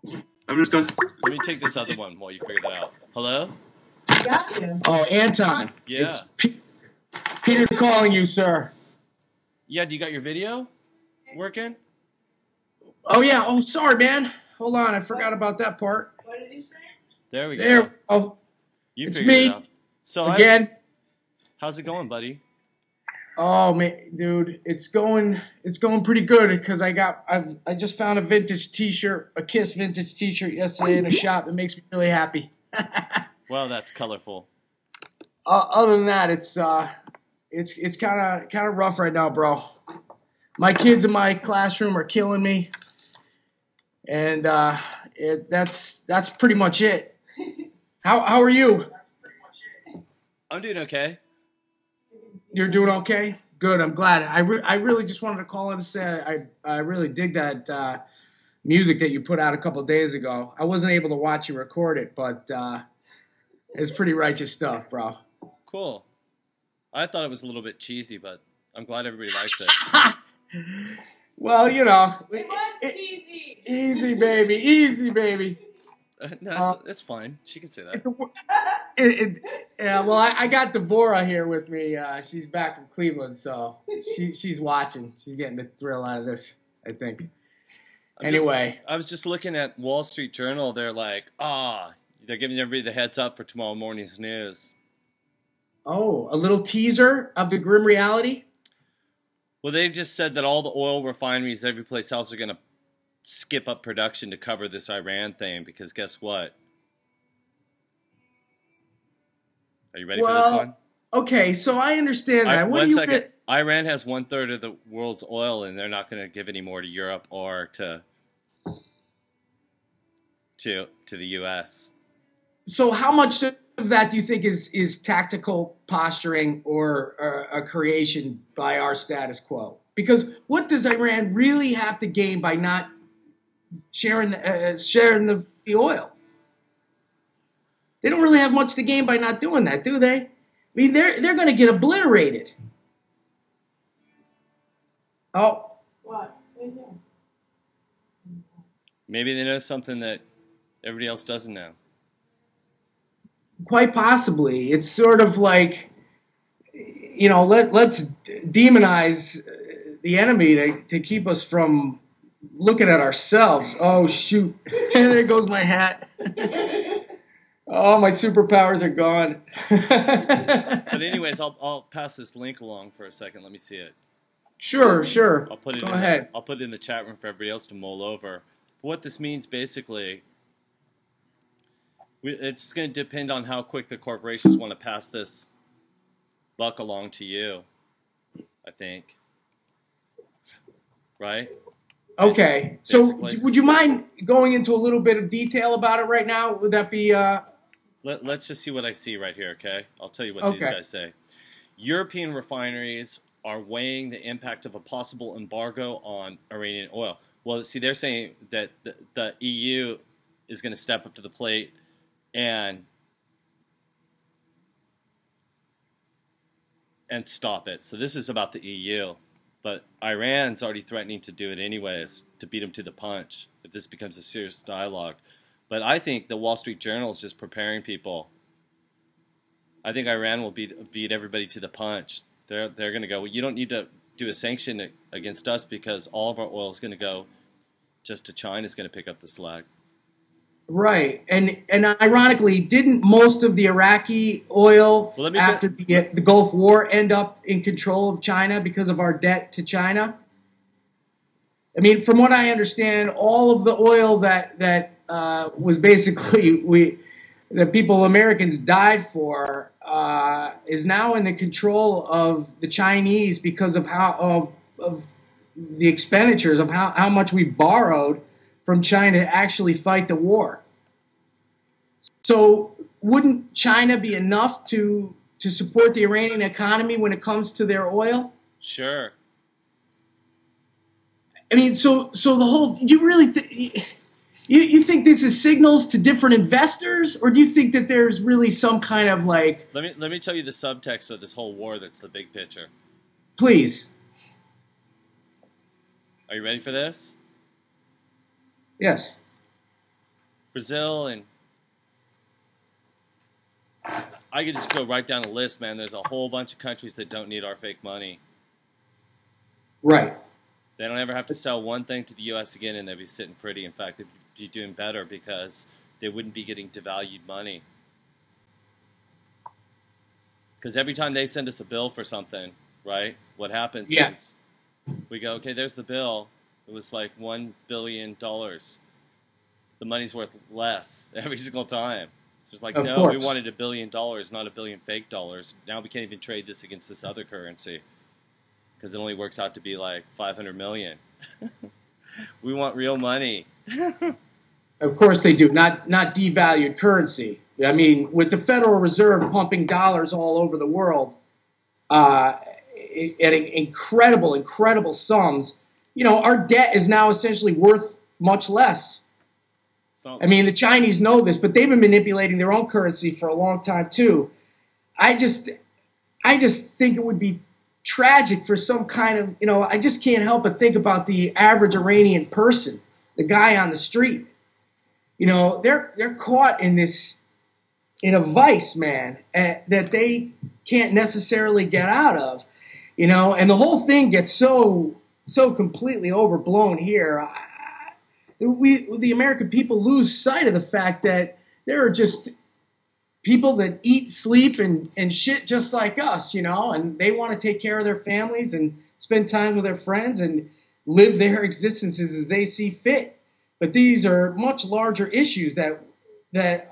I'm just going. Let me take this other one while you figure that out. Hello? Got you. Oh, Anton. Yeah. It's Peter calling you, sir. Yeah, do you got your video working? Oh, yeah. Oh, sorry, man. Hold on. I forgot about that part. What did he say? There we go. There. Oh, You it's figured me. it out. So again. How's it going, buddy? Oh, man, dude, it's going pretty good because I just found a vintage T-shirt, a Kiss vintage T-shirt yesterday in a shop that makes me really happy. Well, that's colorful. Other than that, it's kind of rough right now, bro. My kids in my classroom are killing me, and that's pretty much it. How are you? I'm doing okay. You're doing okay? Good. I'm glad. I really just wanted to call in to say I really dig that music that you put out a couple of days ago. I wasn't able to watch you record it, but it's pretty righteous stuff, bro. Cool. I thought it was a little bit cheesy, but I'm glad everybody likes it. Well, you know. Cheesy. Easy, baby. Easy, baby. No, it's fine. She can say that. Yeah, well, I got Devorah here with me. She's back from Cleveland, so she's watching. She's getting the thrill out of this, I think. Anyway. I was just looking at Wall Street Journal. They're like, they're giving everybody the heads up for tomorrow morning's news. Oh, a little teaser of the grim reality? Well, they just said that all the oil refineries every place else are going to skip up production to cover this Iran thing because guess what? Are you ready for this one? Okay, so I understand that. One second. Iran has 1/3 of the world's oil, and they're not going to give any more to Europe or to the U.S. So how much of that do you think is tactical posturing or a creation by our status quo? Because what does Iran really have to gain by not sharing the oil? They don't really have much to gain by not doing that, do they? I mean, they're going to get obliterated. Oh. What? Maybe they know something that everybody else doesn't know. Quite possibly. It's sort of like, you know, let's demonize the enemy to keep us from looking at ourselves. Oh, shoot. There goes my hat. Oh, my superpowers are gone. But anyways, I'll pass this link along for a second. Let me see it. Sure. I'll put it Go ahead. I'll put it in the chat room for everybody else to mull over. What this means basically, it's going to depend on how quick the corporations want to pass this buck along to you, I think. Right? Okay. Basically. So would you mind going into a little bit of detail about it right now? Would that be... Let's just see what I see right here, okay? I'll tell you what these guys say. European refineries are weighing the impact of a possible embargo on Iranian oil. Well, see, they're saying that the EU is going to step up to the plate and stop it. So this is about the EU. But Iran's already threatening to do it anyways, to beat them to the punch if this becomes a serious dialogue. But I think the Wall Street Journal is just preparing people. I think Iran will beat everybody to the punch. They're going to go, well, you don't need to do a sanction against us because all of our oil is going to go just to China. Is going to pick up the slack. Right. And ironically, didn't most of the Iraqi oil after the Gulf War end up in control of China because of our debt to China? I mean, from what I understand, all of the oil that was basically that Americans died for is now in the control of the Chinese because of of the expenditures of how much we borrowed from China to actually fight the war. So wouldn't China be enough to support the Iranian economy when it comes to their oil? Sure. I mean, so the whole, do you really think, you think this is signals to different investors, or do you think that there's really some kind of like... Let me tell you the subtext of this whole war that's the big picture. Please. Are you ready for this? Yes. Brazil, and I could just go right down the list, man. There's a whole bunch of countries that don't need our fake money. Right. They don't ever have to sell one thing to the U.S. again, and they'd be sitting pretty. In fact, they'd be doing better because they wouldn't be getting devalued money. Because every time they send us a bill for something, right, what happens is we go, okay, there's the bill. It was like $1 billion. The money's worth less every single time. So it's like, no, we wanted $1 billion, not a billion fake dollars. Now we can't even trade this against this other currency because it only works out to be like 500 million. We want real money. Of course they do, not devalued currency. I mean, with the Federal Reserve pumping dollars all over the world at incredible sums, you know, our debt is now essentially worth much less. I mean, the Chinese know this, but they've been manipulating their own currency for a long time too. I just think it would be tragic for some kind of, you know, I just can't help but think about the average Iranian person, the guy on the street. You know, they're caught in a vice, man, that they can't necessarily get out of, you know, and the whole thing gets so completely overblown here. The American people lose sight of the fact that there are just people that eat, sleep, and shit just like us, you know, and they want to take care of their families and spend time with their friends and live their existences as they see fit. But these are much larger issues that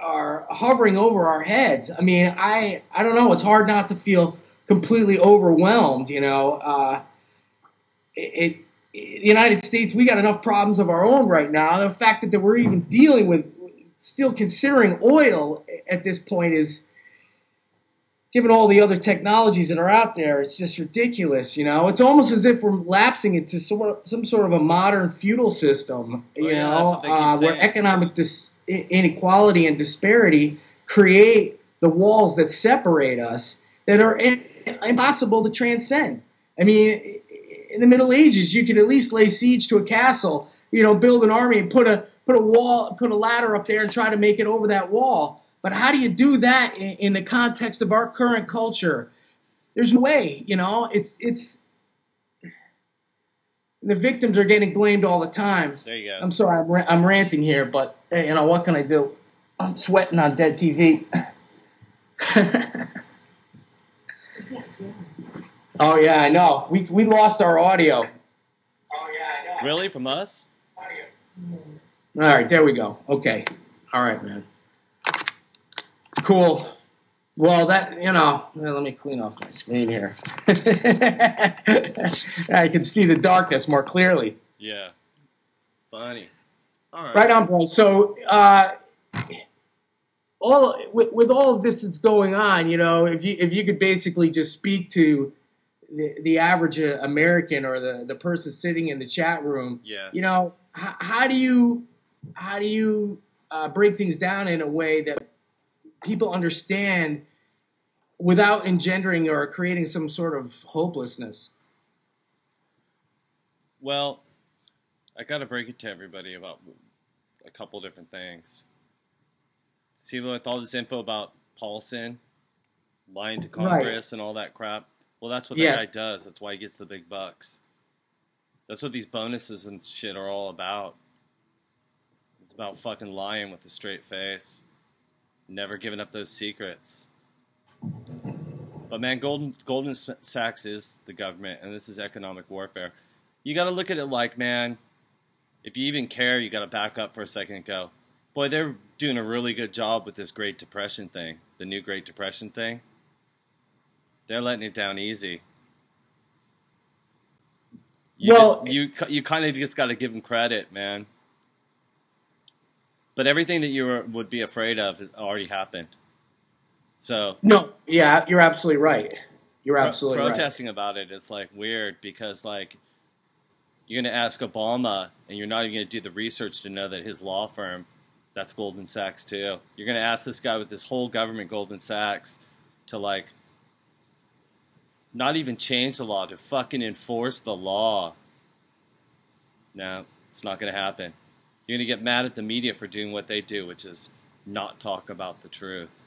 are hovering over our heads. I mean, I don't know. It's hard not to feel completely overwhelmed, you know. The United States, we got enough problems of our own right now. The fact that we're even dealing with, still considering oil at this point is, given all the other technologies that are out there, it's just ridiculous, you know. It's almost as if we're lapsing into some sort of a modern feudal system, you know, where economic inequality and disparity create the walls that separate us that are impossible to transcend. I mean, in the Middle Ages, you could at least lay siege to a castle, you know, build an army and put a ladder up there and try to make it over that wall. But how do you do that in the context of our current culture? There's no way, you know. It's the victims are getting blamed all the time. There you go. I'm sorry, I'm ranting here, but hey, you know, what can I do? I'm sweating on dead TV. Oh yeah, I know. We lost our audio. Oh yeah, I know. Really, from us? All right, there we go. Okay. All right, man. Cool. Well, that, you know, let me clean off my screen here. I can see the darkness more clearly. Yeah. Funny. All right. Right on, bro. So, with all of this that's going on, you know, if you could basically just speak to the average American or the person sitting in the chat room, you know, how do you break things down in a way that people understand without engendering or creating some sort of hopelessness? Well, I got to break it to everybody about a couple different things. See, with all this info about Paulson lying to Congress and all that crap, well, that's what that guy does. That's why he gets the big bucks. That's what these bonuses and shit are all about. It's about fucking lying with a straight face. Never giving up those secrets. But man, Goldman Sachs is the government, and this is economic warfare. You got to look at it like, man, if you even care, you got to back up for a second and go, boy, they're doing a really good job with this Great Depression thing, the new Great Depression thing. They're letting it down easy. You kind of just got to give them credit, man. But everything that you would be afraid of has already happened. So no, yeah, you're absolutely right. You're absolutely protesting about it. It's like weird because like you're going to ask Obama, and you're not even going to do the research to know that his law firm, that's Goldman Sachs too. You're going to ask this guy with this whole government, Goldman Sachs, to like not even change the law, to fucking enforce the law. No, it's not going to happen. You're going to get mad at the media for doing what they do, which is not talk about the truth.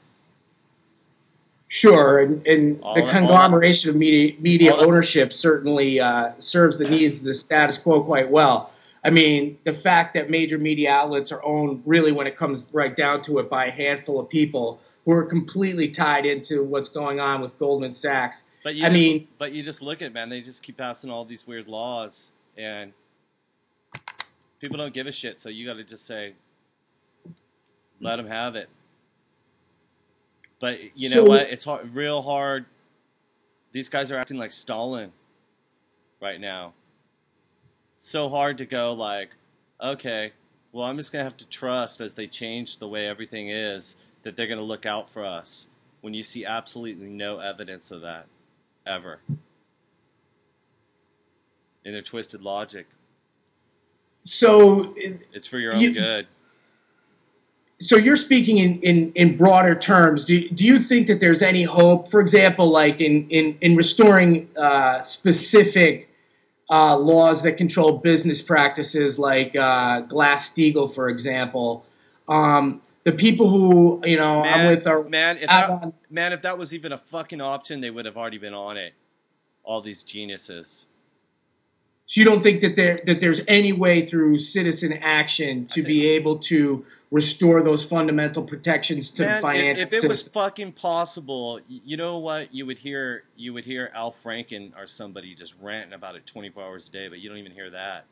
Sure, and the conglomeration of media ownership certainly serves the needs of the status quo quite well. I mean, the fact that major media outlets are owned, really, when it comes right down to it, by a handful of people who are completely tied into what's going on with Goldman Sachs. But you just look at it, man. They just keep passing all these weird laws, and people don't give a shit. So you got to just say, let them have it. But you know what? It's real hard. These guys are acting like Stalin right now. It's so hard to go like, okay, well, I'm just going to have to trust as they change the way everything is that they're going to look out for us when you see absolutely no evidence of that ever in their twisted logic. So it's for your own good. So you're speaking in broader terms. Do you think that there's any hope, for example, like in restoring specific laws that control business practices, like Glass-Steagall, for example? The people who, I'm with are... if that was even a fucking option, they would have already been on it. All these geniuses. So you don't think that there's any way through citizen action to be able to restore those fundamental protections to the financial system? If it was fucking possible, you know what? You would hear Al Franken or somebody just ranting about it 24 hours a day, but you don't even hear that.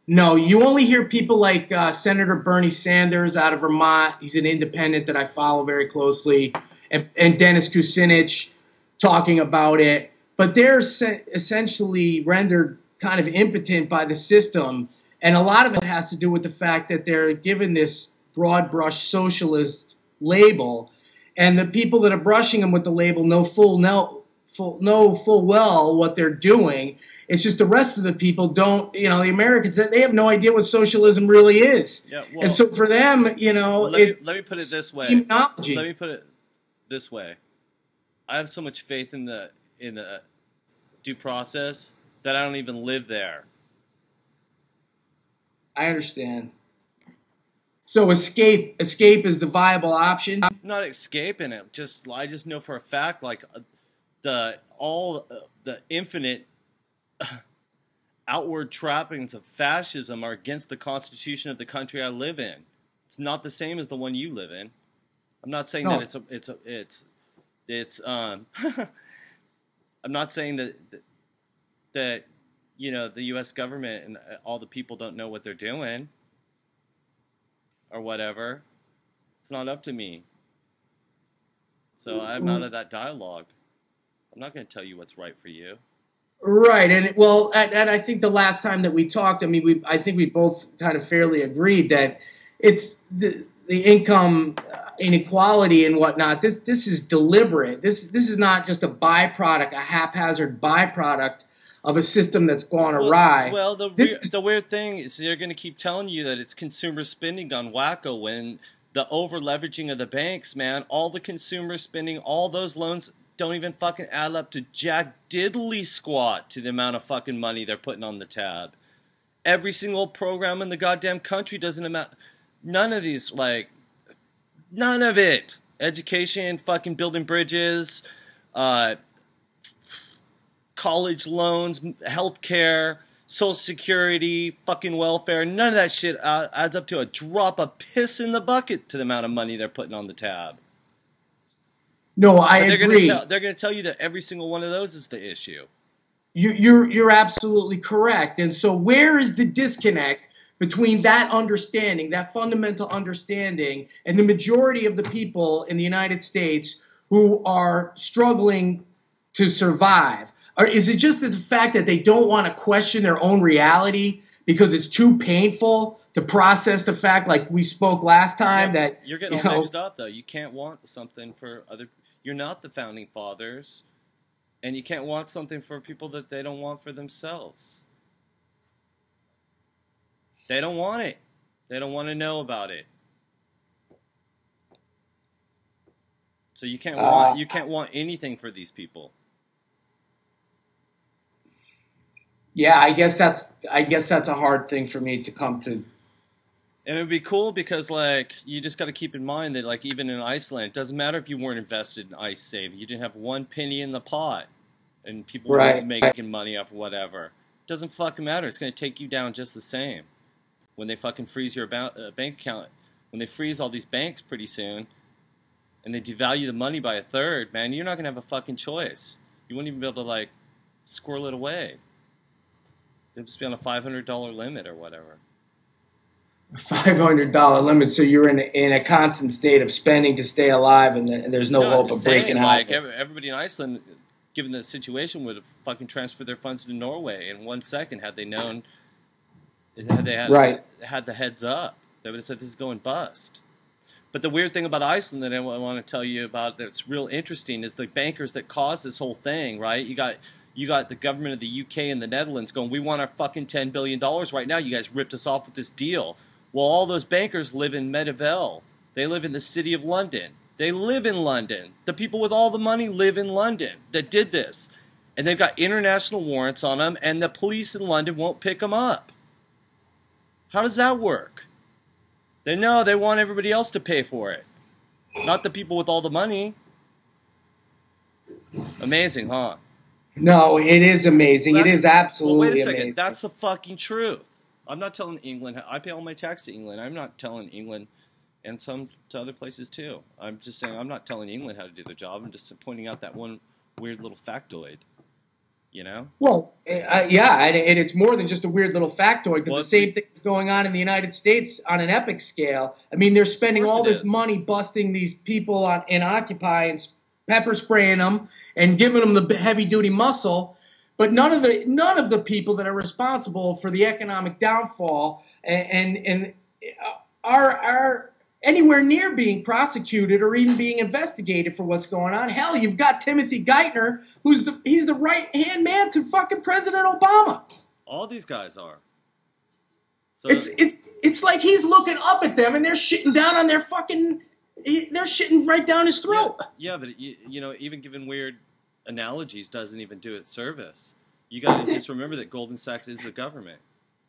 No, you only hear people like Senator Bernie Sanders out of Vermont. He's an independent that I follow very closely, and Dennis Kucinich talking about it. But they're essentially rendered kind of impotent by the system, and a lot of it has to do with the fact that they're given this broad brush socialist label, and the people that are brushing them with the label know full well what they're doing. It's just the rest of the people don't, the Americans, they have no idea what socialism really is. Yeah, well, and so for them, let me put it this way. Demonology. Let me put it this way. I have so much faith in the due process that I don't even live there. I understand. So escape is the viable option? I'm not escaping it. I just know for a fact, like the infinite outward trappings of fascism are against the Constitution of the country I live in. It's not the same as the one you live in. I'm not saying that it's I'm not saying that the U.S. government and all the people don't know what they're doing or whatever. It's not up to me. So I'm out of that dialogue. I'm not going to tell you what's right for you. Right, and I think the last time that we talked, I think we both kind of fairly agreed that it's the income inequality and whatnot. This is deliberate. This is not just a byproduct, a haphazard byproduct of a system that's gone awry. Well, the weird thing is they're going to keep telling you that it's consumer spending gone wacko when the over-leveraging of the banks, man, all the consumer spending, all those loans don't even fucking add up to jack diddly squat to the amount of fucking money they're putting on the tab. Every single program in the goddamn country doesn't amount. None of these, none of it. Education, fucking building bridges, college loans, healthcare, Social Security, fucking welfare. None of that shit adds up to a drop of piss in the bucket to the amount of money they're putting on the tab. No, I agree. They're going to tell you that every single one of those is the issue. You're absolutely correct. And so where is the disconnect between that understanding, that fundamental understanding, and the majority of the people in the United States who are struggling to survive? Or is it just the fact that they don't want to question their own reality because it's too painful to process the fact, like we spoke last time, that you're getting all mixed up, though. You can't want something for other. You're not the founding fathers, and you can't want something for people that they don't want for themselves. They don't want it. They don't want to know about it. So you can't want anything for these people. Yeah, I guess that's a hard thing for me to come to And it would be cool because, like, you just got to keep in mind that, like, even in Iceland, it doesn't matter if you weren't invested in Ice Save. You didn't have one penny in the pot, and people were making money off whatever. It doesn't fucking matter. It's going to take you down just the same. When they fucking freeze your bank account, when they freeze all these banks pretty soon, and they devalue the money by a third, man, you're not going to have a fucking choice. You wouldn't even be able to, like, squirrel it away. It'll just be on a $500 limit or whatever. $500 limit, so you're in a constant state of spending to stay alive, and there's no hope of breaking out. Like, everybody in Iceland, given the situation, would have fucking transferred their funds to Norway in 1 second had they known, had they had the heads up. They would have said, this is going bust. But the weird thing about Iceland that I want to tell you about that's real interesting is the bankers that caused this whole thing, right? You got the government of the UK and the Netherlands going, we want our fucking $10 billion right now. You guys ripped us off with this deal. Well, all those bankers live in Medieval. They live in the city of London. They live in London. The people with all the money live in London that did this. And they've got international warrants on them, and the police in London won't pick them up. How does that work? They know they want everybody else to pay for it, not the people with all the money. Amazing, huh? No, it is amazing. It is absolutely amazing. Wait a second. That's the fucking truth. I'm not telling England. I pay all my tax to England. I'm not telling England, and some to other places too. I'm just saying I'm not telling England how to do their job. I'm just pointing out that one weird little factoid. You know? Well, yeah, and it's more than just a weird little factoid, because the same thing is going on in the United States on an epic scale. I mean, they're spending all this money busting these people in Occupy and pepper spraying them and giving them the heavy-duty muscle. But none of the people that are responsible for the economic downfall and are anywhere near being prosecuted or even being investigated for what's going on. Hell, you've got Timothy Geithner, he's the right-hand man to fucking President Obama. All these guys are. So it's like he's looking up at them and they're shitting down on their fucking. They're shitting right down his throat. Yeah, but you know, even given weird analogies doesn't even do it service. You got to just remember that Goldman Sachs is the government.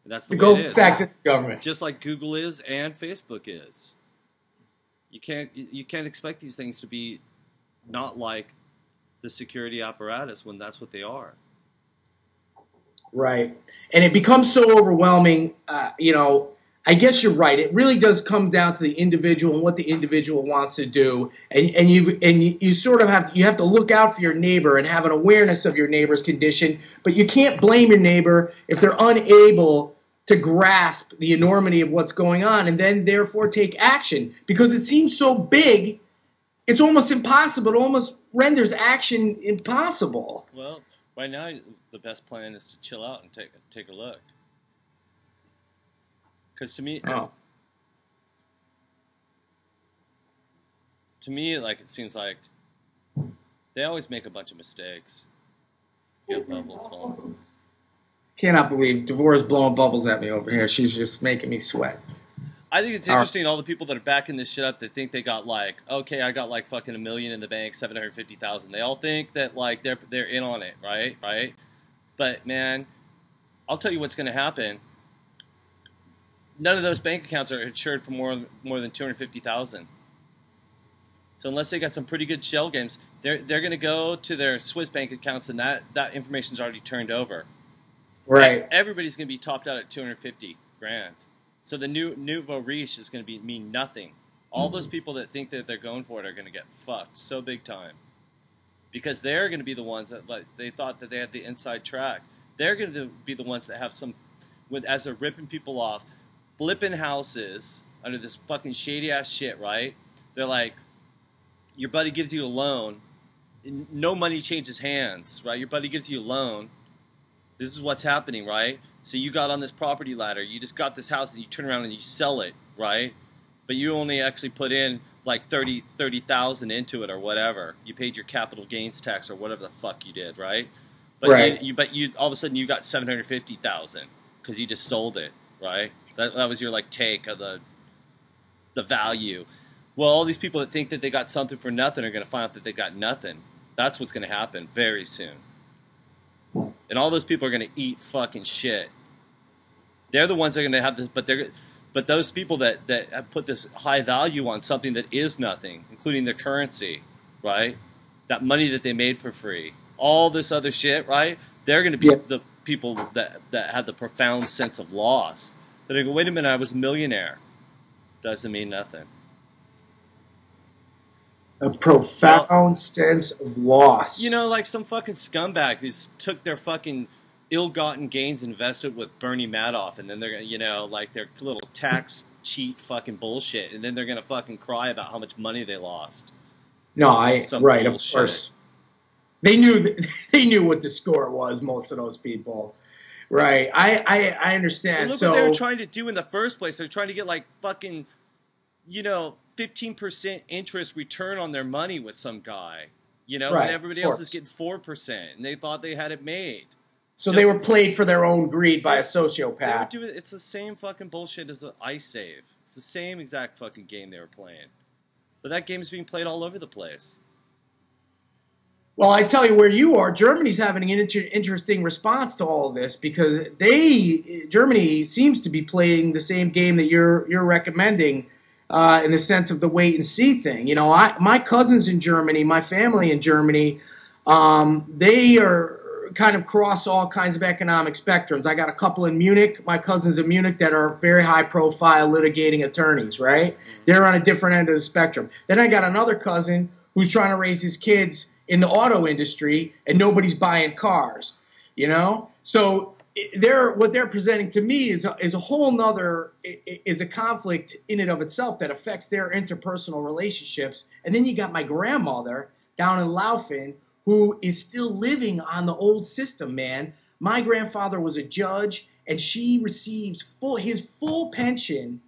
And that's the way Goldman it is. Sachs is the government. Just like Google is and Facebook is. You can't expect these things to be not like the security apparatus when that's what they are. Right. And it becomes so overwhelming, you know, I guess you're right. It really does come down to the individual and what the individual wants to do, and you sort of have to look out for your neighbor and have an awareness of your neighbor's condition. But you can't blame your neighbor if they're unable to grasp the enormity of what's going on, and then therefore take action, because it seems so big, it's almost impossible. It almost renders action impossible. Well, right now the best plan is to chill out and take a look. Because to me, like, it seems like they always make a bunch of mistakes. Get bubbles falling. Cannot believe Devorah's blowing bubbles at me over here. She's just making me sweat. I think it's interesting, all the people that are backing this shit up, that think they got like, okay, I got like fucking $1 million in the bank, 750,000. They all think that like they're in on it, right? But man, I'll tell you what's going to happen. None of those bank accounts are insured for more than 250,000. So unless they got some pretty good shell games, they're going to go to their Swiss bank accounts, and that information's already turned over. Right. Everybody's going to be topped out at 250 grand. So the nouveau riche is going to mean nothing. All those people that think that they're going for it are going to get fucked so big time, because they're going to be the ones that, like, they thought that they had the inside track. They're going to be the ones that have as they're ripping people off, flipping houses under this fucking shady ass shit, right? They're like, your buddy gives you a loan, no money changes hands, right? Your buddy gives you a loan. This is what's happening, right? So you got on this property ladder, you just got this house, and you turn around and you sell it, right? But you only actually put in like 30,000 into it or whatever. You paid your capital gains tax or whatever the fuck you did, right? But right. you all of a sudden you got 750,000 because you just sold it. Right? That was your like take of the value. Well, all these people that think that they got something for nothing are going to find out that they got nothing. That's what's going to happen very soon. And all those people are going to eat fucking shit. They're the ones that are going to have this, but But those people that have put this high value on something that is nothing, including their currency, right? That money that they made for free, all this other shit, right? They're going to be the people that have the profound sense of loss. They go, wait a minute, I was a millionaire. Doesn't mean nothing. A profound sense of loss. You know, like some fucking scumbag who's took their fucking ill-gotten gains invested with Bernie Madoff, and then they're gonna, you know, like their little tax cheat fucking bullshit, and then they're gonna fucking cry about how much money they lost. No, right, of course. They knew what the score was. Most of those people, right? I understand. Well, look what they were trying to do in the first place. They're trying to get like fucking, 15% interest return on their money with some guy, and everybody else is getting 4%, and they thought they had it made. So they were played for their own greed by a sociopath. It's the same fucking bullshit as the ice save. It's the same exact fucking game they were playing. But that game is being played all over the place. Well, I tell you where you are, Germany's having an interesting response to all of this because Germany seems to be playing the same game that you're recommending in the sense of the wait and see thing. My cousins in Germany, my family in Germany, they are kind of cross all kinds of economic spectrums. I got a couple in Munich, my cousins in Munich, that are very high-profile litigating attorneys, right? They're on a different end of the spectrum. Then I got another cousin who's trying to raise his kids in the auto industry, and nobody's buying cars, So what they're presenting to me is a whole nother is a conflict in and of itself that affects their interpersonal relationships. And then you got my grandmother down in Laufen, who is still living on the old system, man. My grandfather was a judge, and she receives his full pension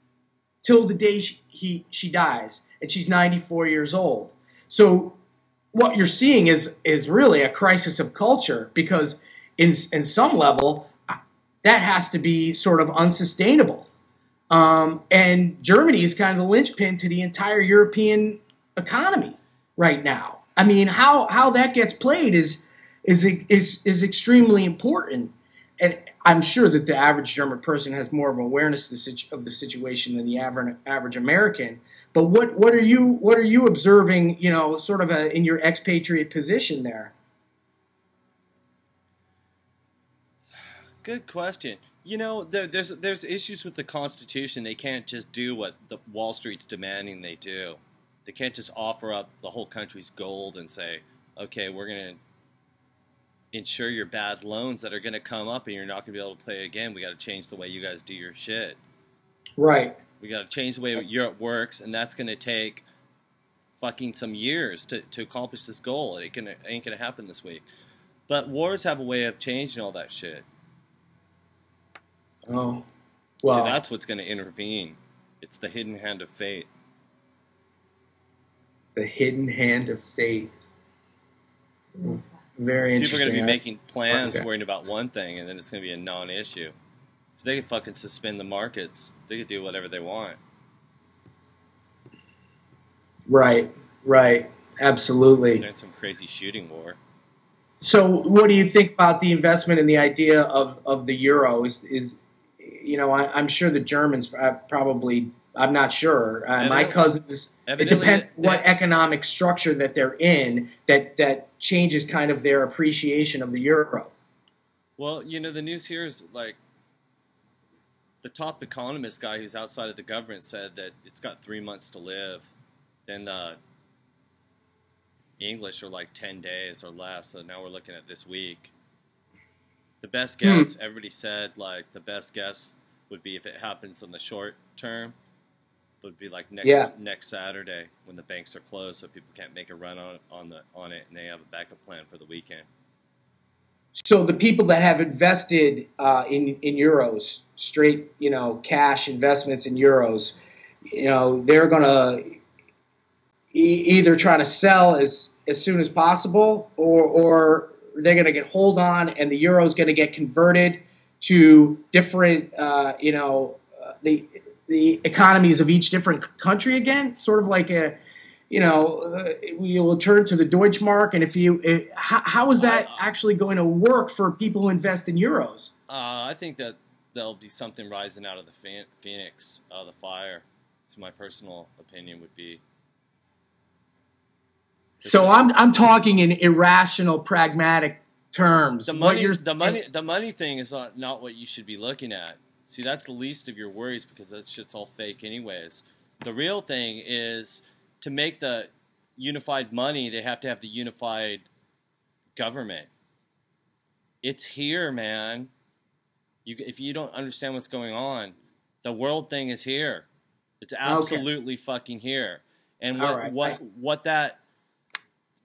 till the day she dies, and she's 94 years old. So what you're seeing is really a crisis of culture because in some level that has to be sort of unsustainable. And Germany is kind of the linchpin to the entire European economy right now. I mean, how that gets played is extremely important, and I'm sure that the average German person has more of an awareness of the situation than the average American. But what are you observing? Sort of in your expatriate position there. Good question. There's issues with the Constitution. They can't just do what the Wall Street's demanding they do. They can't just offer up the whole country's gold and say, okay, we're going to insure your bad loans that are going to come up and you're not going to be able to play again. We got to change the way you guys do your shit. Right. We got to change the way Europe works, and that's going to take fucking some years to accomplish this goal. It ain't going to happen this week. But wars have a way of changing all that shit. Oh. Well. So that's what's going to intervene. It's the hidden hand of fate. The hidden hand of fate. Very interesting. People are going to be making plans, worrying about one thing, and then it's going to be a non-issue. So they can fucking suspend the markets. They can do whatever they want. Right. Absolutely. They're in some crazy shooting war. So what do you think about the investment in the idea of the euro? I'm sure the Germans probably, I'm not sure. My cousins, it depends what economic structure that they're in that changes kind of their appreciation of the euro. Well, the news here is like the top economist guy who's outside of the government said that it's got 3 months to live. Then English are like 10 days or less, so now we're looking at this week. The best guess, everybody said, like, the best guess would be if it happens in the short term, would be like next Saturday when the banks are closed, so people can't make a run on it, and they have a backup plan for the weekend. So the people that have invested in euros, straight, cash investments in euros, they're going to either try to sell as soon as possible, or they're going to hold on, and the euro is going to get converted to different, the economies of each different country again, sort of like we will turn to the Deutschmark, and how is that actually going to work for people who invest in euros? I think that there'll be something rising out of the phoenix, out of the fire. So my personal opinion would be. So I'm talking in irrational, pragmatic terms. The money thing is not what you should be looking at. See, that's the least of your worries because that shit's all fake anyways. The real thing is to make the unified money, they have to have the unified government. It's here, man. If you don't understand what's going on, the world thing is here. It's absolutely fucking here. And what that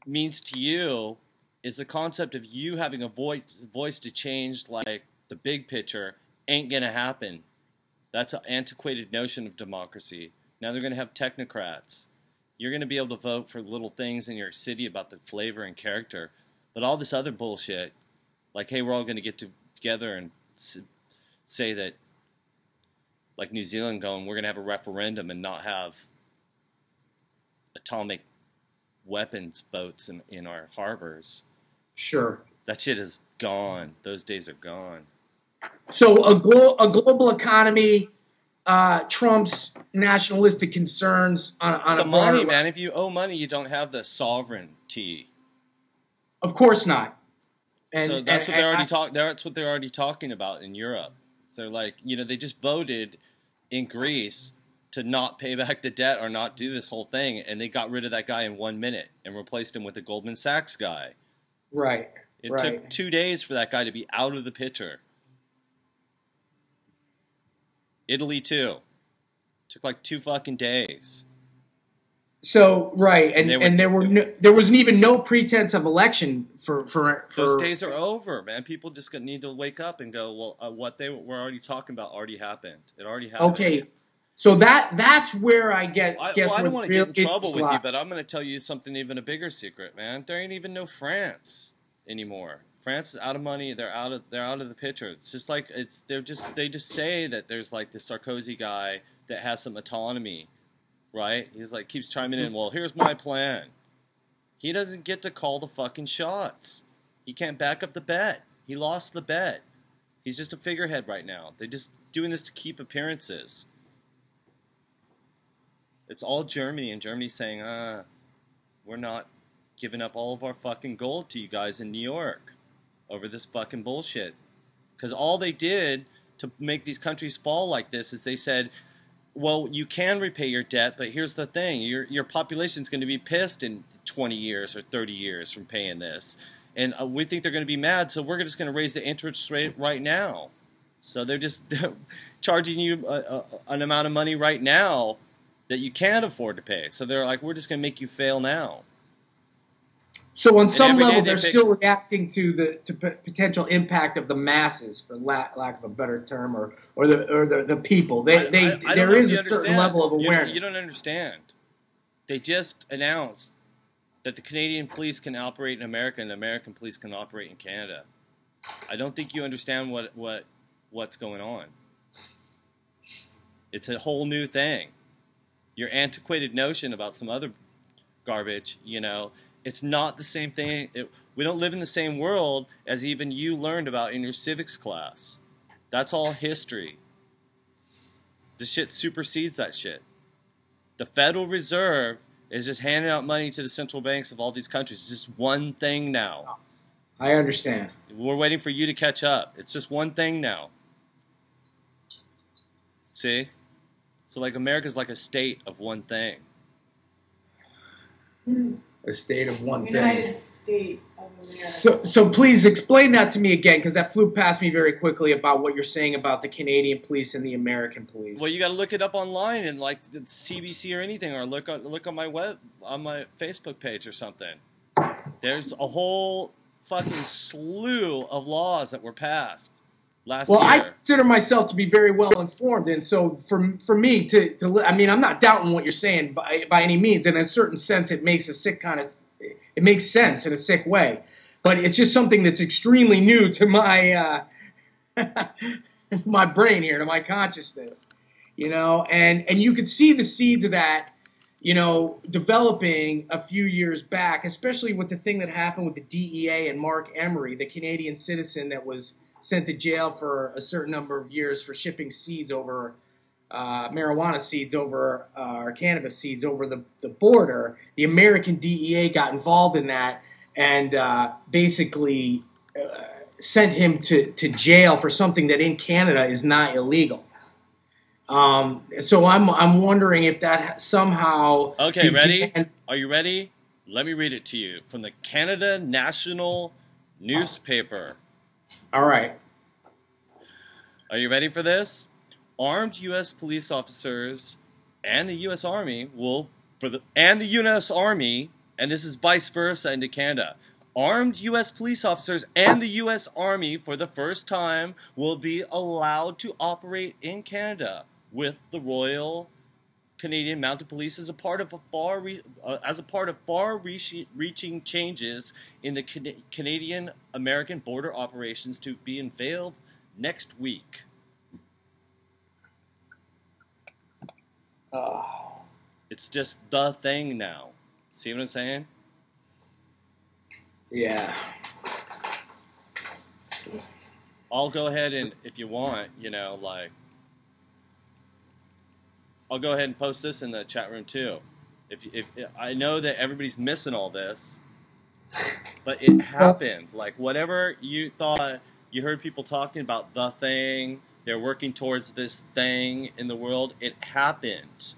means to you is the concept of you having a voice to change, like the big picture, ain't gonna happen. That's an antiquated notion of democracy. Now they're gonna have technocrats. You're gonna be able to vote for little things in your city about the flavor and character, but all this other bullshit, like, hey, we're all gonna get together and say that, like New Zealand going, we're gonna have a referendum and not have atomic weapons boats in our harbors. Sure. That shit is gone. Those days are gone. So a global economy trumps nationalistic concerns on the money, man. If you owe money, you don't have the sovereignty. Of course not. And, so that's what they're already That's what they're already talking about in Europe. They're like, they just voted in Greece to not pay back the debt or not do this whole thing, and they got rid of that guy in 1 minute and replaced him with the Goldman Sachs guy. Right. It took 2 days for that guy to be out of the picture. Italy too. Took like 2 fucking days. So and there wasn't even no pretense of election for those days are over, man. People just need to wake up and go, well, what they were already talking about already happened. It already happened. Okay. So that's where I get. I don't want to get in trouble with you, but I'm going to tell you something, even a bigger secret, man. There ain't even no France anymore. France is out of money. They're out of the picture. It's just like they just say that there's like this Sarkozy guy that has some autonomy, right? He's like keeps chiming in. Well, here's my plan. He doesn't get to call the fucking shots. He can't back up the bet. He lost the bet. He's just a figurehead right now. They're just doing this to keep appearances. It's all Germany, and Germany's saying, we're not giving up all of our fucking gold to you guys in New York over this fucking bullshit. Because all they did to make these countries fall like this is they said, well, you can repay your debt, but here's the thing. Your population's going to be pissed in 20 years or 30 years from paying this. And we think they're going to be mad, so we're just going to raise the interest rate right now. So they're charging you an amount of money right now that you can't afford to pay. So they're like, we're just going to make you fail now. So on some level, they're still reacting to the potential impact of the masses, for lack of a better term, or the people. There is a certain level of awareness. You don't understand. They just announced that the Canadian police can operate in America and the American police can operate in Canada. I don't think you understand what's going on. It's a whole new thing. Your antiquated notion about some other garbage, it's not the same thing. We don't live in the same world as even you learned about in your civics class. That's all history. This shit supersedes that shit. The Federal Reserve is just handing out money to the central banks of all these countries. It's just one thing now. I understand. We're waiting for you to catch up. It's just one thing now. See? So, like, America's like a state of one thing. A state of one United thing. States of America. So please explain that to me again, because that flew past me very quickly about what you're saying about the Canadian police and the American police. Well, you got to look it up online and like the CBC or anything, or look on my my Facebook page or something. There's a whole fucking slew of laws that were passed last year. I consider myself to be very well informed, and so for me I mean, I'm not doubting what you're saying by any means. In a certain sense, it makes it makes sense in a sick way, but it's just something that's extremely new to my my brain here, to my consciousness, and you could see the seeds of that, developing a few years back, especially with the thing that happened with the DEA and Mark Emery, the Canadian citizen that was sent to jail for a certain number of years for shipping seeds over marijuana seeds over or cannabis seeds over the border. The American DEA got involved in that and basically sent him to jail for something that in Canada is not illegal. So I'm wondering if that somehow. Okay, ready? Are you ready? Let me read it to you from the Canada National Newspaper. All right. Are you ready for this? Armed U.S. police officers and the U.S. Army and this is vice versa into Canada. Armed U.S. police officers and the U.S. Army for the first time will be allowed to operate in Canada with the Royal Canadian Mounted Police as a part of far-reaching changes in the Canadian-American border operations to be unveiled next week. It's just the thing now. See what I'm saying? Yeah. I'll go ahead and, if you want, I'll go ahead and post this in the chat room too. If I know that everybody's missing all this, but it happened. Like whatever you thought, you heard people talking about the thing. They're working towards this thing in the world. It happened.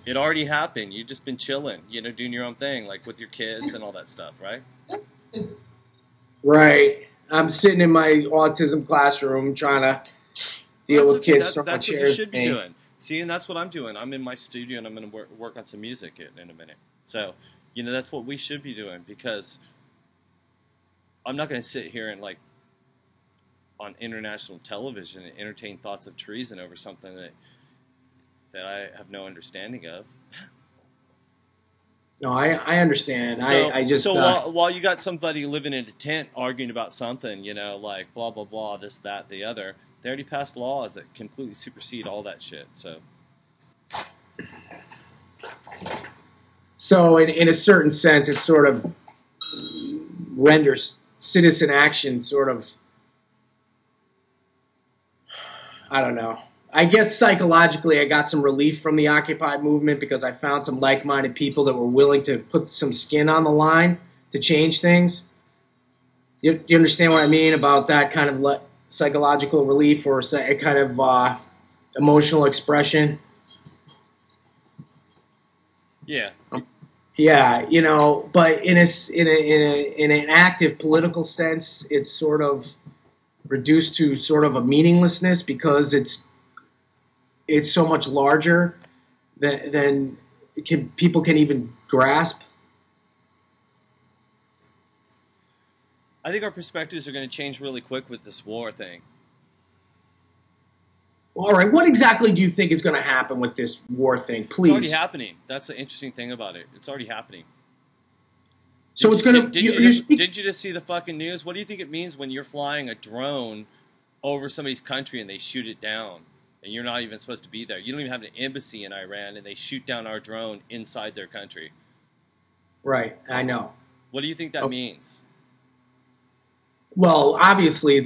It already happened. You've just been chilling, doing your own thing, like with your kids and all that stuff, right? Right. I'm sitting in my autism classroom trying to deal with kids. That's what you should be doing. See, and that's what I'm doing. I'm in my studio and I'm going to work on some music in a minute. So, that's what we should be doing because I'm not going to sit here and on international television and entertain thoughts of treason over something that I have no understanding of. No, I understand. So while you got somebody living in a tent arguing about something, like blah, blah, blah, this, that, the other, they already passed laws that completely supersede all that shit. So in a certain sense, it sort of renders citizen action sort of, I don't know. I guess psychologically I got some relief from the Occupy movement because I found some like-minded people that were willing to put some skin on the line to change things. You understand what I mean about that kind of psychological relief or a kind of emotional expression? Yeah. Yeah, but in an active political sense, it's sort of reduced to sort of a meaninglessness because it's so much larger than people can even grasp. I think our perspectives are going to change really quick with this war thing. All right, what exactly do you think is going to happen with this war thing? Please. It's already happening. That's the interesting thing about it. It's already happening. So it's going to... Did you just see the fucking news? What do you think it means when you're flying a drone over somebody's country and they shoot it down? And you're not even supposed to be there. You don't even have an embassy in Iran, and they shoot down our drone inside their country. Right, I know. What do you think that means? Well, obviously,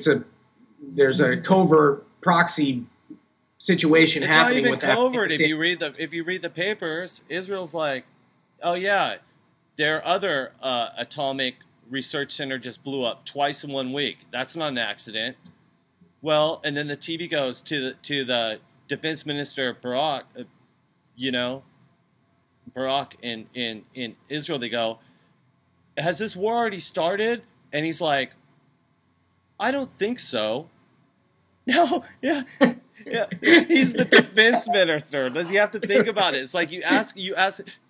there's a covert proxy situation happening with that. It's not even covert. If you read the papers, Israel's like, oh yeah, their other atomic research center just blew up twice in 1 week. That's not an accident. Well, and then the TV goes to the defense minister Barak, Barak in Israel. They go, has this war already started? And he's like, I don't think so. No, yeah. Yeah, he's the defense minister. Does he have to think about it? It's like you ask.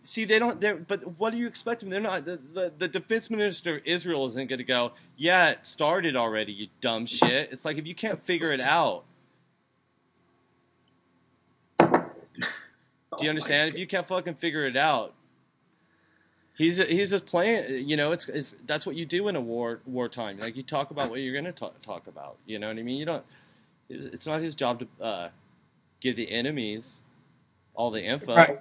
See, but what do you expect them? They're not. The defense minister of Israel isn't going to go, yeah, it started already, you dumb shit. It's like if you can't figure it out. Do you understand? If you can't fucking figure it out, he's just playing. It's that's what you do in a wartime. Like you talk about what you're going to talk about. You know what I mean? You don't. It's not his job to give the enemies all the info. Right.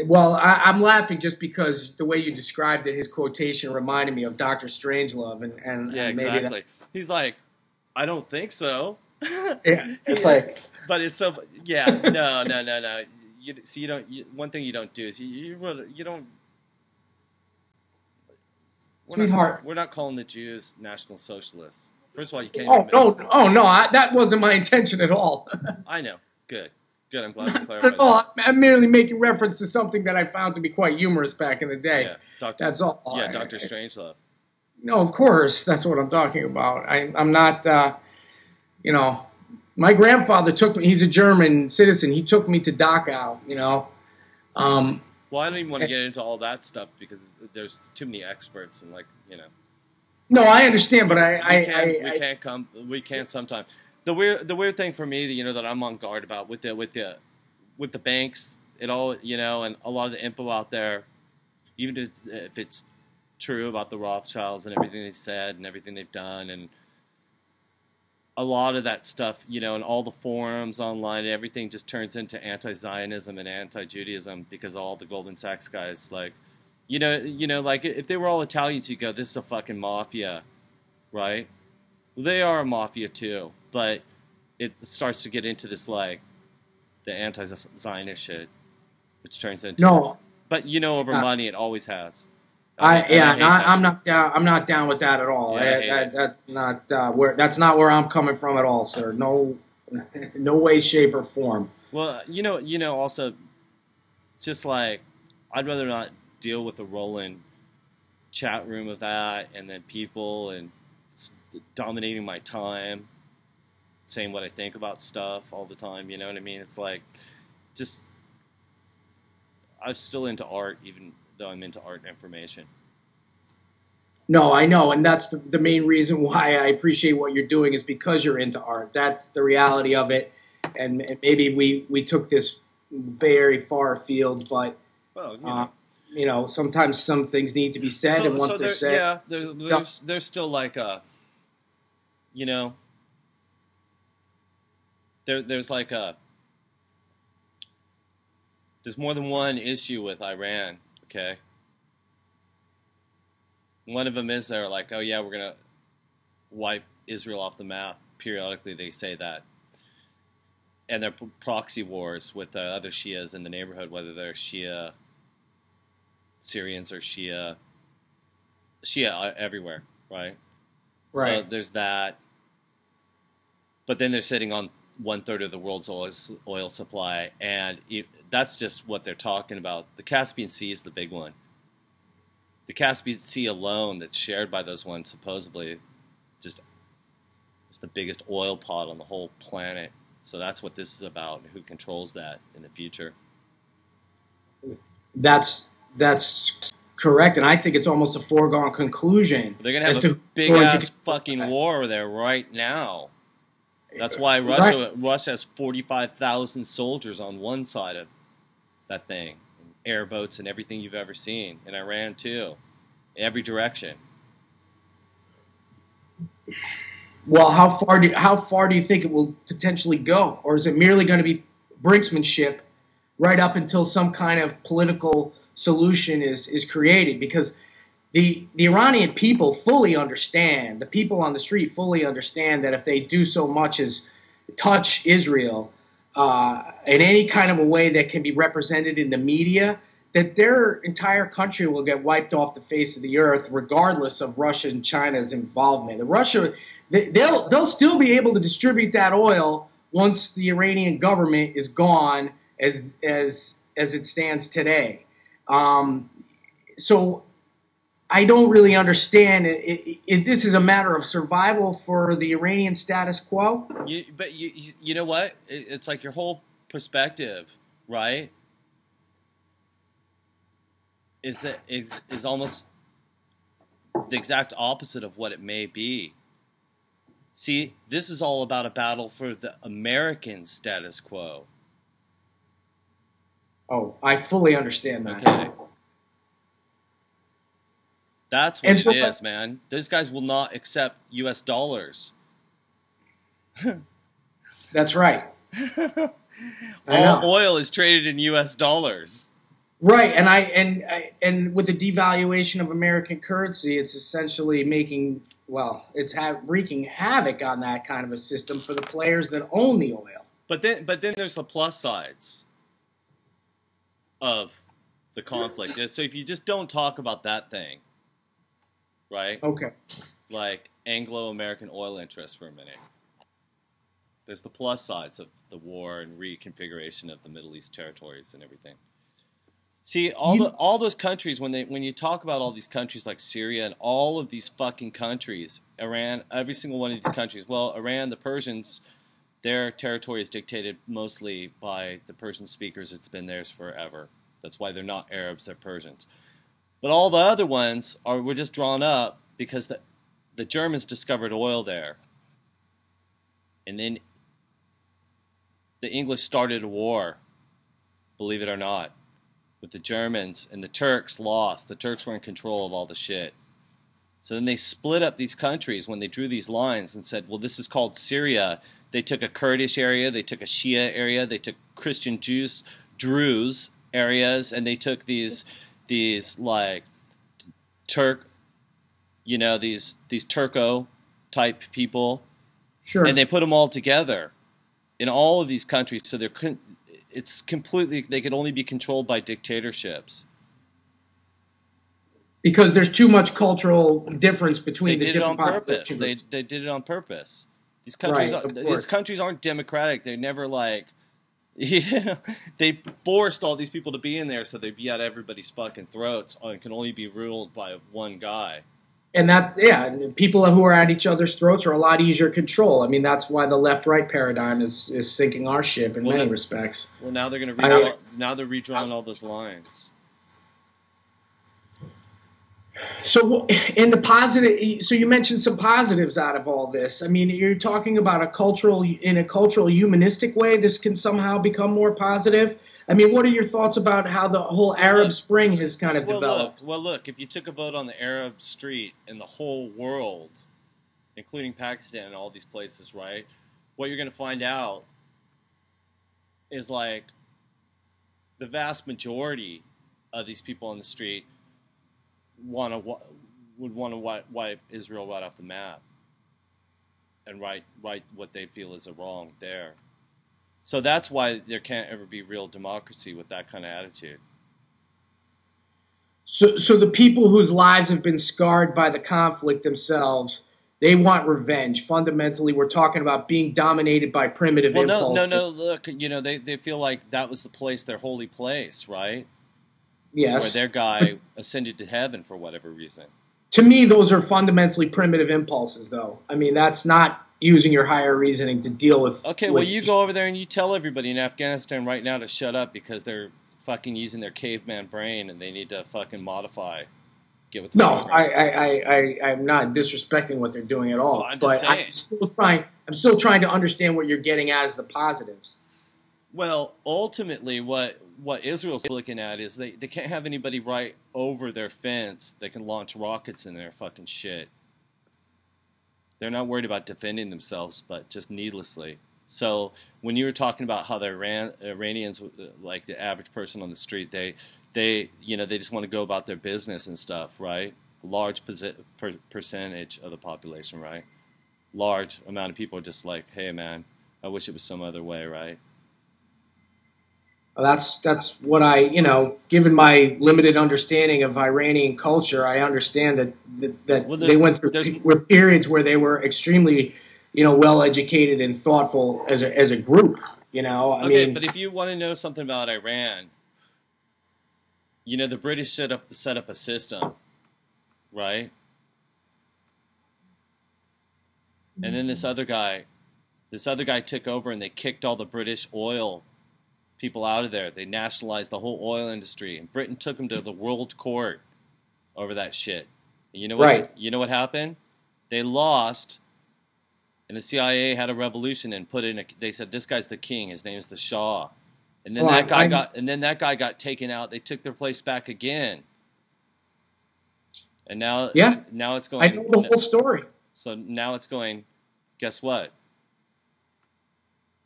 Well, I'm laughing just because the way you described it, his quotation reminded me of Dr. Strangelove, and Yeah, maybe exactly. He's like, I don't think so. yeah, it's like, but it's so yeah. No. You don't. One thing you don't do is you don't. sweetheart. We're not calling the Jews National Socialists. First of all, you can't. Oh no, that wasn't my intention at all. I know. Good. I'm glad you clarified. Not at all. I'm merely making reference to something that I found to be quite humorous back in the day. Yeah, that's all. Yeah, Dr. Strangelove. No, of course, that's what I'm talking about. I'm not. My grandfather took me. He's a German citizen. He took me to Dachau. Well, I don't even want to get into all that stuff because there's too many experts and No, I understand, but we can't sometimes. The weird thing for me, that I'm on guard about with the banks, and a lot of the info out there, even if it's true about the Rothschilds and everything they said and everything they've done, and a lot of that stuff, and all the forums online, everything just turns into anti-Zionism and anti-Judaism because all the Goldman Sachs guys, like if they were all Italians, you go, this is a fucking mafia, right? Well, they are a mafia too, but it starts to get into this the anti-Zionist shit, which turns into But over money, it always has. I'm not down. I'm not down with that at all. That's not where I'm coming from at all, sir. No way, shape, or form. Well, also, it's just like I'd rather not deal with the rolling chat room of that, and then people and dominating my time, saying what I think about stuff all the time. You know what I mean? It's like, just I'm still into art, even though I'm into art and information. No, I know, and that's the main reason why I appreciate what you're doing is because you're into art. That's the reality of it, and maybe we took this very far afield, but sometimes some things need to be said, and once they're said, there's still like a, there's more than one issue with Iran, okay? One of them is they're like, oh yeah, we're going to wipe Israel off the map. Periodically they say that. And they're proxy wars with other Shias in the neighborhood, whether they're Shia Syrians or Shia everywhere, right? Right. So there's that. But then they're sitting on 1/3 of the world's oil supply, and that's just what they're talking about. The Caspian Sea is the big one. The Caspian Sea alone, that's shared by those ones, supposedly, just is the biggest oil pod on the whole planet. So that's what this is about, and who controls that in the future. That's correct, and I think it's almost a foregone conclusion. They're going to have a big-ass fucking war there right now. That's why Russia has 45,000 soldiers on one side of that thing. Airboats and everything you've ever seen. In Iran, too. Every direction. Well, how far do you think it will potentially go? Or is it merely going to be brinksmanship right up until some kind of political solution is created? Because the Iranian people fully understand, the people on the street fully understand that if they do so much as touch Israel in any kind of a way that can be represented in the media, that their entire country will get wiped off the face of the earth, regardless of Russia and China's involvement. They'll still be able to distribute that oil once the Iranian government is gone, as it stands today. So I don't really understand. This is a matter of survival for the Iranian status quo. But you know what? It's like your whole perspective, right? Is almost the exact opposite of what it may be. See, this is all about a battle for the American status quo. Oh, I fully understand that. Okay. That's what it is, man. Those guys will not accept U.S. dollars. That's right. All oil is traded in U.S. dollars. Right, and with the devaluation of American currency, it's essentially making it's wreaking havoc on that kind of a system for the players that own the oil. But then there's the plus sides of the conflict. So if you just don't talk about that thing, right? Okay. Like Anglo-American oil interests for a minute. There's the plus sides of the war and reconfiguration of the Middle East territories and everything. See, all those countries, when you talk about all these countries like Syria and all of these fucking countries, Iran, every single one of these countries, well, Iran, the Persians, their territory is dictated mostly by the Persian speakers. It's been theirs forever. That's why they're not Arabs, they're Persians. But all the other ones were just drawn up because the Germans discovered oil there. And then the English started a war, believe it or not, with the Germans, and the Turks lost. The Turks were in control of all the shit. So then they split up these countries when they drew these lines and said, well, this is called Syria. They took a Kurdish area, they took a Shia area, they took Christian Druze areas, and they took these like Turk, these Turco type people, sure, and they put them all together in all of these countries. So it's completely, they could only be controlled by dictatorships. Because there's too much cultural difference between the different populations. They did it on purpose. These countries aren't democratic. They're never like, they forced all these people to be in there so they'd be at everybody's fucking throats and can only be ruled by one guy. And people who are at each other's throats are a lot easier to control. I mean, that's why the left-right paradigm is sinking our ship in many respects. Well, now they're going to now they're redrawing all those lines. So in the positive, so you mentioned some positives out of all this. I mean, you're talking about in a cultural humanistic way, this can somehow become more positive. I mean, what are your thoughts about how the whole Arab Spring has kind of developed? Look, if you took a vote on the Arab street in the whole world, including Pakistan and all these places, right, what you're going to find out is like the vast majority of these people on the street would want to wipe Israel right off the map and write what they feel is a wrong there. So that's why there can't ever be real democracy with that kind of attitude. So the people whose lives have been scarred by the conflict themselves, they want revenge. Fundamentally, we're talking about being dominated by primitive impulses. No. Look, they feel like that was the place, their holy place, right? Yes. Where their guy ascended to heaven for whatever reason. To me, those are fundamentally primitive impulses, though. I mean, that's not using your higher reasoning to deal with... Okay, well, you go over there and you tell everybody in Afghanistan right now to shut up because they're fucking using their caveman brain and they need to fucking modify. Get with the program. I'm not disrespecting what they're doing at all. Well, I'm just saying. I'm still trying to understand what you're getting at as the positives. Well, ultimately, what Israel's looking at is they can't have anybody right over their fence that can launch rockets in their fucking shit. They're not worried about defending themselves, but just needlessly. So when you were talking about how the Iranians, like the average person on the street, they just want to go about their business and stuff, right? Large percentage of the population, right? Large amount of people are just like, hey man, I wish it was some other way, right? That's what given my limited understanding of Iranian culture, I understand that they went through periods where they were extremely, well educated and thoughtful as a group. I mean, but if you want to know something about Iran, the British set up a system, right? And then this other guy took over and they kicked all the British oil people out of there. They nationalized the whole oil industry, and Britain took them to the world court over that shit. And you know what? Right. You know what happened? They lost, and the CIA had a revolution and put in. They said this guy's the king. His name is the Shah, and then that guy got taken out. They took their place back again, and now it's going. I know the whole story. So now it's going. Guess what?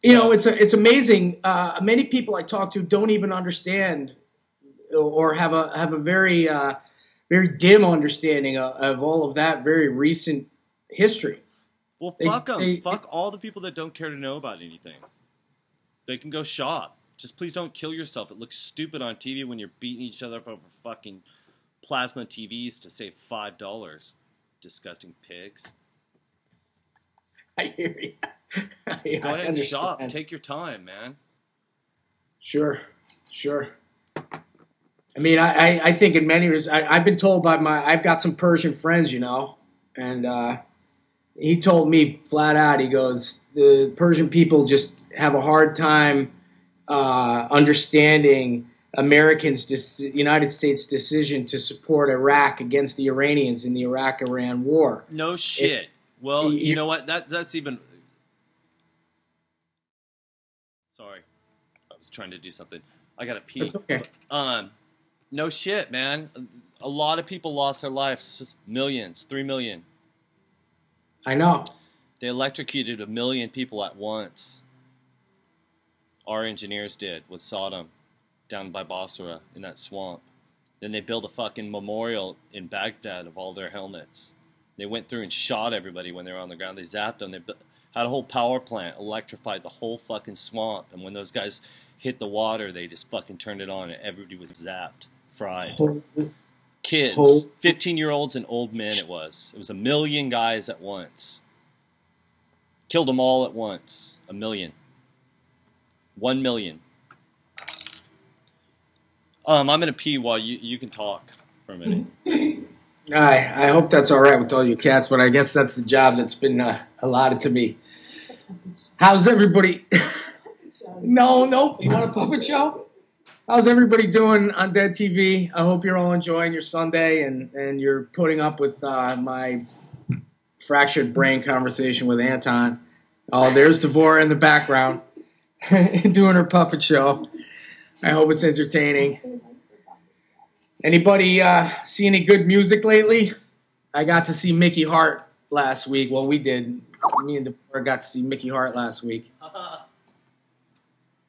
It's amazing. Many people I talk to don't even understand or have a very very dim understanding of all of that very recent history. Well, fuck them. Fuck all the people that don't care to know about anything. They can go shop. Just please don't kill yourself. It looks stupid on TV when you're beating each other up over fucking plasma TVs to save $5. Disgusting pigs. I hear you. Just go ahead and shop. Take your time, man. Sure. I mean, I think in many ways, I've been told by I've got some Persian friends, you know, and he told me flat out, he goes, the Persian people just have a hard time understanding United States decision to support Iraq against the Iranians in the Iraq-Iran war. No shit. Well, you know what? That's even... Sorry. I was trying to do something. I got to pee. That's okay. No shit, man. A lot of people lost their lives. Millions. 3 million. I know. They electrocuted 1 million people at once. Our engineers did with Saddam down by Basra in that swamp. Then they built a fucking memorial in Baghdad of all their helmets. They went through and shot everybody when they were on the ground. They zapped them. They had a whole power plant, electrified the whole fucking swamp. And when those guys hit the water, they just fucking turned it on and everybody was zapped, fried. Kids, 15-year-olds and old men it was. It was 1 million guys at once. Killed them all at once. 1 million. 1 million. I'm going to pee while you can talk for a minute. I hope that's all right with all you cats, but I guess that's the job that's been allotted to me. How's everybody? No. You want a puppet show? How's everybody doing on Dead TV? I hope you're all enjoying your Sunday and you're putting up with my fractured brain conversation with Anton. Oh, there's Devora in the background doing her puppet show. I hope it's entertaining. Anybody see any good music lately? I got to see Mickey Hart last week. Well, we did. Me and Devora got to see Mickey Hart last week.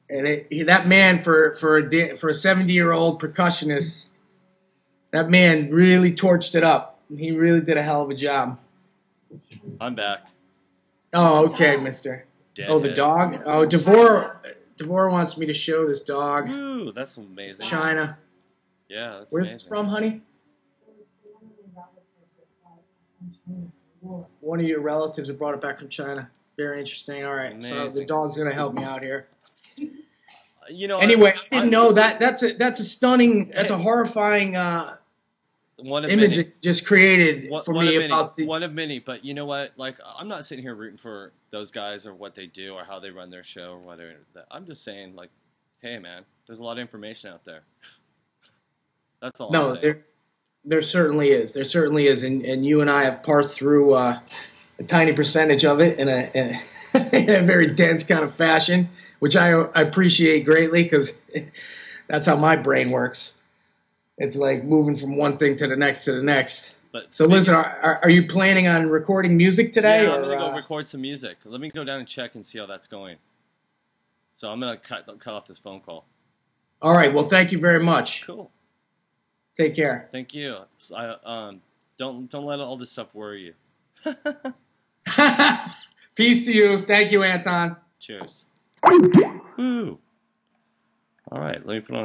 And that man, for a 70-year-old percussionist, that man really torched it up. He really did a hell of a job. I'm back. Oh, okay, mister. Oh, the dog? Oh, Devora wants me to show this dog. Ooh, that's amazing. China. Yeah, that's Where's amazing. it from, honey? One of your relatives that brought it back from China. Very interesting. All right, amazing. So the dog's going to help me out here. You know. Anyway, I didn't know that. That's a stunning. That's a horrifying image it just created for me about the one of many. But you know what? Like, I'm not sitting here rooting for those guys or what they do or how they run their show or whatever. I'm just saying, like, hey, man, there's a lot of information out there. That's all. I'm saying. There certainly is. There certainly is, and you and I have parsed through a tiny percentage of it in a very dense kind of fashion, which I appreciate greatly because that's how my brain works. It's like moving from one thing to the next to the next. So listen, are you planning on recording music today? Yeah, I'm going to go record some music. Let me go down and check and see how that's going. So I'm going to cut off this phone call. All right. Well, thank you very much. Cool. Take care. Thank you. Don't let all this stuff worry you. Peace to you. Thank you, Anton. Cheers. Woo. All right. Let me put on.